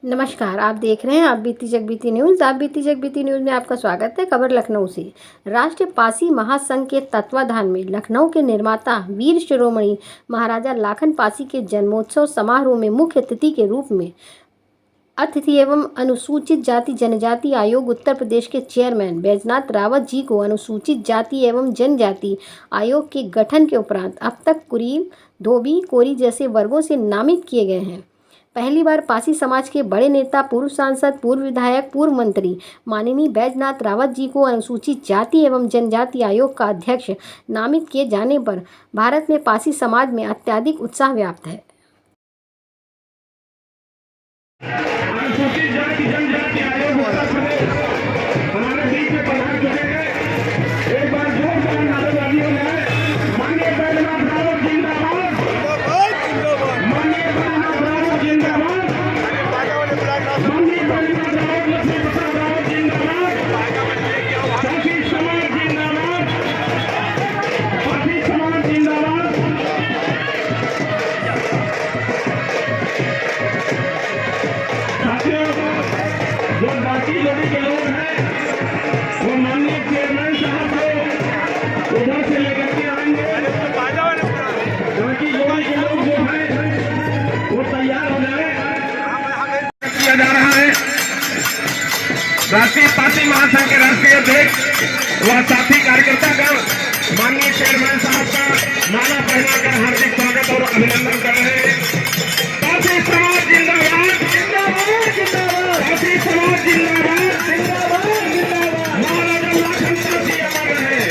नमस्कार, आप देख रहे हैं आप बीती जगबीती न्यूज़। आप बीती जगबीती न्यूज़ में आपका स्वागत है। खबर लखनऊ से। राष्ट्रीय पासी महासंघ के तत्वाधान में लखनऊ के निर्माता वीर शिरोमणि महाराजा लाखन पासी के जन्मोत्सव समारोह में मुख्य अतिथि के रूप में अतिथि एवं अनुसूचित जाति जनजाति आयोग उत्तर प्रदेश के चेयरमैन बैजनाथ रावत जी को अनुसूचित जाति एवं जनजाति आयोग के गठन के उपरांत अब तक कुरील, धोबी, कोरी जैसे वर्गों से नामित किए गए हैं। पहली बार पासी समाज के बड़े नेता, पूर्व सांसद, पूर्व विधायक, पूर्व मंत्री माननीय बैजनाथ रावत जी को अनुसूचित जाति एवं जनजाति आयोग का अध्यक्ष नामित किए जाने पर भारत में पासी समाज में अत्यधिक उत्साह व्याप्त है। अनुसूचित जाति जनजाति आयोग उत्तर प्रदेश हमारे बीच में पधार चुके हैं। एक बार जोरदार नारेबाजी हो जाए। माननीय बैजनाथ रावत जिंदाबाद, माननीय बैजनाथ रावत जिंदाबाद, माननीय बैजनाथ रावत लक्ष्मी प्रसाद रावत जिंदाबाद, पासी समाज जिंदाबाद, पासी समाज जिंदाबाद। जो बाकी लोगों के लोग हैं वो माननीय चेयरमैन साहब को उधर से लेकर के आएंगे। बाकी लोगों के लोग जो हैं वो तैयार हो जाए। किया जा रहा है। राष्ट्रीय पासी महासंघ के राष्ट्रीय अध्यक्ष व साथी कार्यकर्तागण माननीय चेयरमैन साहब का माला पहनाकर हार्दिक स्वागत और अभिनंदन कर रहे हैं। पासी समाज जिंदाबाद, पासी समाज जिंदाबाद, महाराजा लाखन पासी अमर रहे,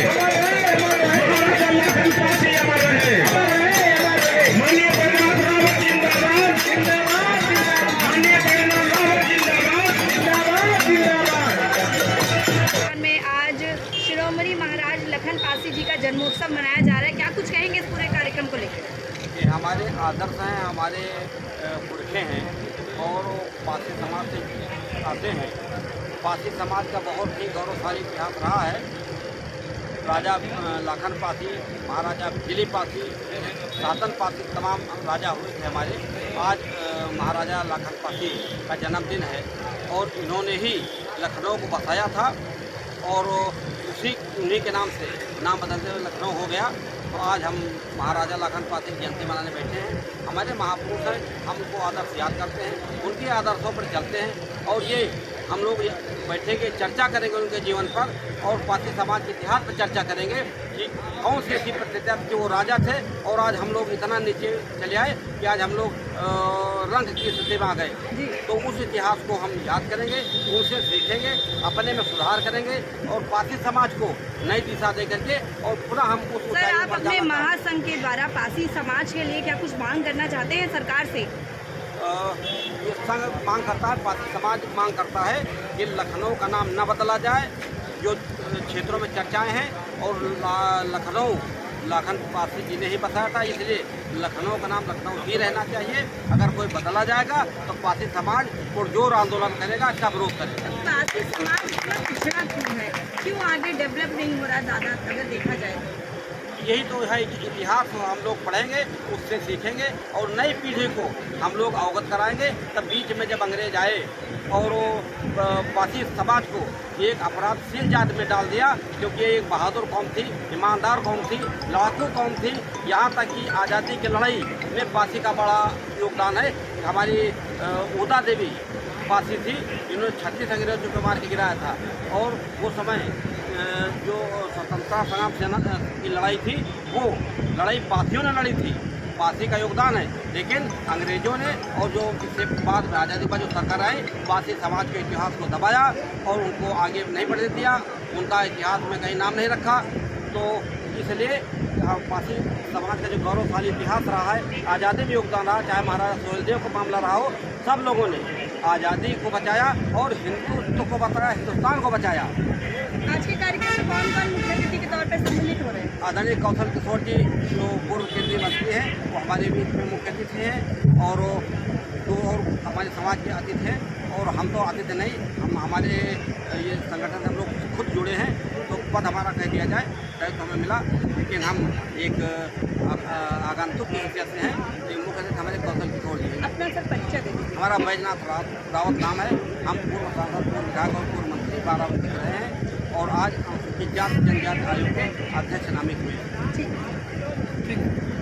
महाराजा लाखन पासी अमर रहे। माननीय बैजनाथ रावत जिंदाबाद, माननीय बैजनाथ रावत जिंदाबाद। में आज शिरोमणि महाराज लखन पासी जी का जन्मोत्सव मनाया जा रहा है। क्या कुछ कहेंगे इस पूरे कार्यक्रम को लेकर? ये हमारे आदर्श हैं, हमारे पुरखे हैं और पासी समाज से आते हैं। पासी समाज का बहुत ही गौरवशाली इतिहास रहा है। राजा लाखन पासी, महाराजा बिजली पासी, सातन पासी तमाम राजा हुए थे हमारे। आज महाराजा लाखन पासी का जन्मदिन है और इन्होंने ही लखनऊ को बसाया था और उन्हीं के नाम से नाम बदलते हुए लखनऊ हो गया। तो आज हम महाराजा लाखन पासी की जयंती मनाने बैठे हैं। हमारे महापुरुष हैं, हम उनको आदर्श याद करते हैं, उनके आदर्शों पर चलते हैं और ये हम लोग बैठेंगे, चर्चा करेंगे उनके जीवन पर और पासी समाज के इतिहास पर चर्चा करेंगे कि कौन सी ऐसी प्रतिष्ठा जो वो राजा थे और आज हम लोग इतना नीचे चले आए कि आज हम लोग रंग की स्थिति में आ गए। तो उस इतिहास को हम याद करेंगे, उनसे सीखेंगे, अपने में सुधार करेंगे और पासी समाज को नई दिशा दे करके और पुनः हम उस सर, आप अपने महासंघ के द्वारा पासी समाज के लिए क्या कुछ मांग करना चाहते हैं सरकार से? ये संघ मांग करता है, पासी समाज मांग करता है कि लखनऊ का नाम न बदला जाए। जो क्षेत्रों में चर्चाएं हैं और लखनऊ लाखन पासी जी ने ही बताया था, इसलिए लखनऊ का नाम लखनऊ ही रहना चाहिए। अगर कोई बदला जाएगा तो पासी समाज पुरजोर आंदोलन करेगा, इसका विरोध करेगा। पासी समाज इतना पिछड़ा क्यों है? क्यों आगे डेवलप नहीं हो रहा ज़्यादा अगर देखा जाए? यही तो है कि इतिहास हम लोग पढ़ेंगे, उससे सीखेंगे और नई पीढ़ी को हम लोग अवगत कराएंगे। तब बीच में जब अंग्रेज आए और पासी समाज को एक अपराधशील जाति में डाल दिया, क्योंकि एक बहादुर कौम थी, ईमानदार कौम थी, लड़ाकू कौम थी। यहाँ तक कि आज़ादी की लड़ाई में पासी का बड़ा योगदान है। हमारी उदा देवी पासी थी, जिन्होंने 36 अंग्रेजों को मार के गिराया था और वो समय जो स्वतंत्रता संग्राम सेना की लड़ाई थी वो लड़ाई पासियों ने लड़ी थी। पासी का योगदान है, लेकिन अंग्रेजों ने और जो इससे बाद में आज़ादी पर जो सरकार आई, पासी समाज के इतिहास को दबाया और उनको आगे नहीं बढ़ने दिया, उनका इतिहास में कहीं नाम नहीं रखा। तो इसलिए पासी समाज का जो गौरवशाली इतिहास रहा है, आज़ादी में योगदान रहा, चाहे महाराजा सुहेलदेव का मामला रहा हो, सब लोगों ने आज़ादी को बचाया और हिंदुत्व को बचाया, हिंदुस्तान को बचाया। आज के कार्यक्रम में कौन कौन मुख्य अतिथि के तौर पर सम्मिलित हो रहे हैं? आदरणीय कौशल किशोर जी जो पूर्व केंद्रीय मंत्री हैं, वो हमारे बीच में मुख्य अतिथि हैं और दो और हमारे समाज के अतिथि हैं और हम तो अतिथि नहीं, हम हमारे ये संगठन से हम लोग खुद जुड़े हैं। तो पद हमारा कह दिया जाए, दायित्व हमें मिला, लेकिन हम एक आगंतुक की हैसियत से हैं। मुख्य अतिथि हमारे कौशल किशोर जी हैं। अपना सर परिचय दें। हमारा बैजनाथ रावत नाम है। हम पूर्व सांसद, पूर्व विधायक और पूर्व मंत्री बाराबंकी रहे हैं और आज अनुसूचित जाति जनजाति आयोग के अध्यक्ष नामित हुए हैं। ठीक है।